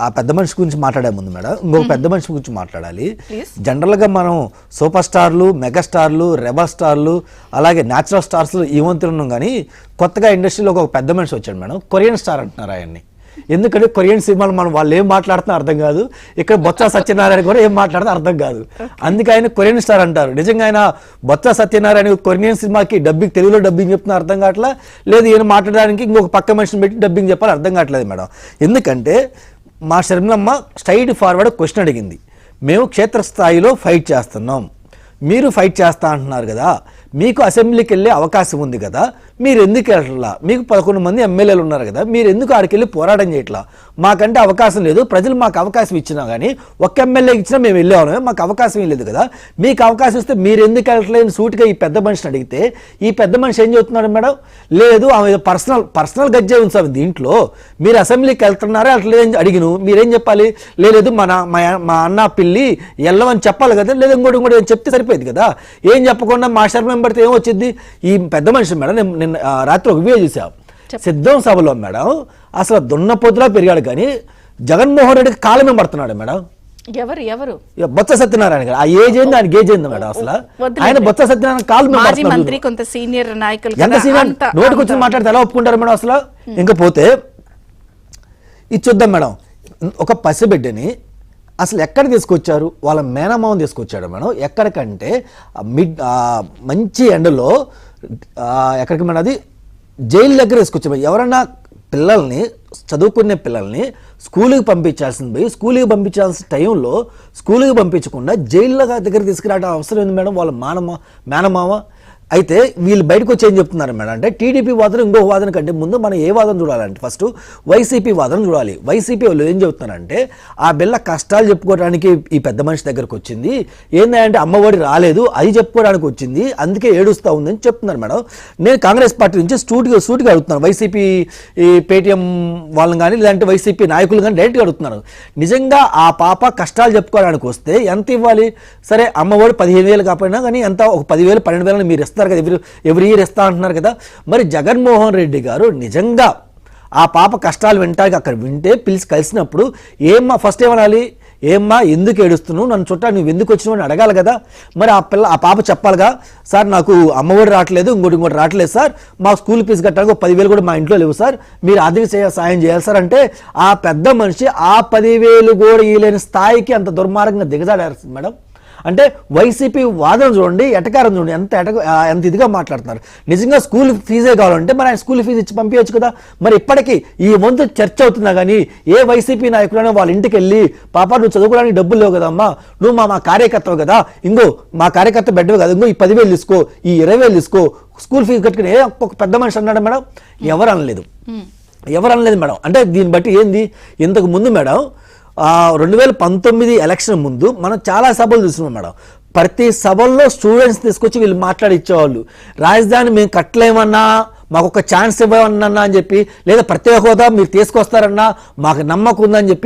ఆ పెద్ద మనిషి గురించి మాట్లాడే ముందు మేడం ఇంకొక పెద్ద మనిషి గురించి మాట్లాడాలి. జనరల్గా మనం సూపర్ స్టార్లు, మెగాస్టార్లు, రెబల్ స్టార్లు, అలాగే న్యాచురల్ స్టార్స్ ఈవంతులు కానీ కొత్తగా ఇండస్ట్రీలో ఒక పెద్ద మనిషి వచ్చాడు మేడం. కొరియన్ స్టార్ అంటున్నారు ఆయన్ని. ఎందుకంటే కొరియన్ సినిమాలు మనం వాళ్ళు ఏం మాట్లాడుతున్నా అర్థం కాదు, ఇక్కడ బొత్స సత్యనారాయణ కూడా ఏం మాట్లాడుతున్నా అర్థం కాదు. అందుకే ఆయన కొరియన్ స్టార్ అంటారు. నిజంగా ఆయన బొత్స సత్యనారాయణ కొరియన్ సినిమాకి డబ్బింగ్, తెలుగులో డబ్బింగ్ చెప్తున్నా అర్థం కావట్లా, లేదు ఈయన మాట్లాడడానికి ఇంకొక పక్క మనిషిని పెట్టి డబ్బింగ్ చెప్పాలి అర్థం కావట్లేదు మేడం. ఎందుకంటే మా శర్మిలమ్మ స్ట్రైట్ ఫార్వర్డ్ క్వశ్చన్ అడిగింది. మేము క్షేత్రస్థాయిలో ఫైట్ చేస్తున్నాం, మీరు ఫైట్ చేస్తా అంటున్నారు కదా, మీకు అసెంబ్లీకి వెళ్ళే అవకాశం ఉంది కదా, మీరు ఎందుకు వెళ్ళట్లా? మీకు 11 మంది ఎమ్మెల్యేలు ఉన్నారు కదా, మీరు ఎందుకు ఆడికి వెళ్ళి పోరాటం చేయట్లా? మాకంటే అవకాశం లేదు, ప్రజలు మాకు అవకాశం ఇచ్చినా కానీ ఒక్క ఎమ్మెల్యేకి ఇచ్చినా మేము వెళ్ళాము, మాకు అవకాశం లేదు కదా, మీకు అవకాశం ఇస్తే మీరు ఎందుకు వెళ్ళట్లేదు సూటిగా ఈ పెద్ద మనిషిని అడిగితే ఈ పెద్ద మనిషి ఏం చెబుతున్నాడు మేడం? లేదు ఆమె పర్సనల్ గజ్జే ఉంచాము దీంట్లో, మీరు అసెంబ్లీకి వెళ్తున్నారా అట్లేదని అడిగిను, మీరేం చెప్పాలి? లేదు మా అన్న పిల్లి వెళ్ళమని చెప్పాలి కదా, లేదా ఇంకోటి చెప్తే సరిపోయింది కదా. ఏం చెప్పకుండా మా శర్మ పడితే ఏమొచ్చింది? ఈ పెద్ద మనిషి మేడం నిన్న రాత్రి ఒక వీడియో చూసాం సిద్ధం సభలో మేడం, అసలు దున్నపోతులా పెరిగాడు కానీ జగన్మోహన్ రెడ్డికి కాలమే పడుతున్నాడు మేడం. ఎవరు బొత్స సత్యనారాయణ గారు. ఆ ఏజ్ ఏంది ఆయన గేజ్ ఏంది మేడం? అసలు ఆయన బొత్స సత్యనారాయణ కాలు మంత్రి, కొంత సీనియర్ నాయకులు ఎంత సీనియర్ నోటికి వచ్చి మాట్లాడితే ఎలా ఒప్పుకుంటారు మేడం అసలు? ఇంకపోతే ఇది చూద్దాం మేడం, ఒక పసిబిడ్డని అసలు ఎక్కడ తీసుకొచ్చారు? వాళ్ళ మేనమావని తీసుకొచ్చాడు మేడం. ఎక్కడికంటే మంచి ఎండలో ఎక్కడికి మేడం? అది జైలు దగ్గర తీసుకొచ్చాము. ఎవరన్నా పిల్లల్ని, చదువుకునే పిల్లల్ని స్కూల్కి పంపించాల్సింది పోయి స్కూల్కి పంపించాల్సిన టైంలో స్కూల్కి పంపించకుండా జైల్లో దగ్గర తీసుకురావడం అవసరం ఉంది మేడం వాళ్ళ మేనమావ. అయితే వీళ్ళు బయటకు వచ్చి ఏం చెప్తున్నారు మేడం అంటే టీడీపీ వాదన ఇంకొక వాదన కంటే ముందు మనం ఏ వాదన చూడాలంటే ఫస్ట్ వైసీపీ వాదన చూడాలి. వైసీపీ వాళ్ళు ఏం చెప్తున్నారంటే ఆ బిల్ల కష్టాలు చెప్పుకోవడానికి ఈ పెద్ద మనిషి దగ్గరకు వచ్చింది, ఏంటంటే అమ్మఒడి రాలేదు అది చెప్పుకోవడానికి వచ్చింది, అందుకే ఏడుస్తూ ఉందని చెప్తున్నారు మేడం. నేను కాంగ్రెస్ పార్టీ నుంచి సూటిగా అడుగుతున్నాను, వైసీపీ ఈ పేటీఎం వాళ్ళని కానీ లేదంటే వైసీపీ నాయకులు కానీ డైరెక్ట్గా అడుగుతున్నారు. నిజంగా ఆ పాప కష్టాలు చెప్పుకోవడానికి వస్తే ఎంత ఇవ్వాలి? సరే అమ్మఒడి 15,000 కాకపోయినా కానీ ఎంత ఒక 10,000 12,000 మీరు ఇస్తారు కదా, ఎవ్రీ ఇయర్ ఇస్తా అంటున్నారు కదా. మరి జగన్మోహన్ రెడ్డి గారు నిజంగా ఆ పాప కష్టాలు వింటానికి అక్కడ వింటే పిలిచి కలిసినప్పుడు ఏమ్మా ఫస్ట్ ఏమనాలి? ఏమ్మా ఎందుకు ఏడుస్తున్నావు, నన్ను చుట్టా నువ్వు ఎందుకు వచ్చినావు అని అడగాలి కదా. మరి ఆ పాప చెప్పాలిగా, సార్ నాకు అమ్మఒడి రావట్లేదు, ఇంకోటి రావట్లేదు సార్, మా స్కూల్ ఫీజు కట్టడానికి 10,000 కూడా మా ఇంట్లో లేవు సార్, మీరు ఆర్థిక సాయం చేయాలి సార్ అంటే ఆ పెద్ద మనిషి ఆ 10,000 కూడా ఇవ్వలేని స్థాయికి అంత దుర్మార్గంగా దిగజాడారు మేడం. అంటే వైసీపీ వాదన చూడండి, ఎటకారం చూడండి, ఎంత ఇదిగా మాట్లాడుతున్నారు. నిజంగా స్కూల్ ఫీజే కావాలంటే మరి ఆయన స్కూల్ ఫీజు ఇచ్చి పంపించచ్చు కదా. మరి ఇప్పటికీ ఈ వంతు చర్చ అవుతున్నా కానీ ఏ వైసీపీ నాయకులైనా వాళ్ళ ఇంటికి వెళ్ళి పాప నువ్వు చదువుకోవడానికి డబ్బులు లేవు కదమ్మా, నువ్వు మా కార్యకర్తవు కదా, ఇంకో మా కార్యకర్త బెడ్డవు కదా, ఇంకో ఈ 10,000 తీసుకో, ఈ 20,000 తీసుకో, స్కూల్ ఫీజు కట్టుకుని ఒక పెద్ద మనిషి అన్నాడు మేడం. ఎవరు అనలేదు మేడం. అంటే దీన్ని బట్టి ఏంది, ఇంతకు ముందు మేడం 2019 ఎలక్షన్ ముందు మనం చాలా సభలు చూస్తున్నాం మేడం. ప్రతి సభల్లో స్టూడెంట్స్ తీసుకొచ్చి వీళ్ళు మాట్లాడిచ్చేవాళ్ళు, రాజధాని మేము కట్టలేమన్నా, మాకు ఒక ఛాన్స్ ఇవ్వమన్నా అని చెప్పి, లేదా ప్రత్యేక హోదా మీరు తీసుకొస్తారన్నా మాకు నమ్మకం ఉందని చెప్పి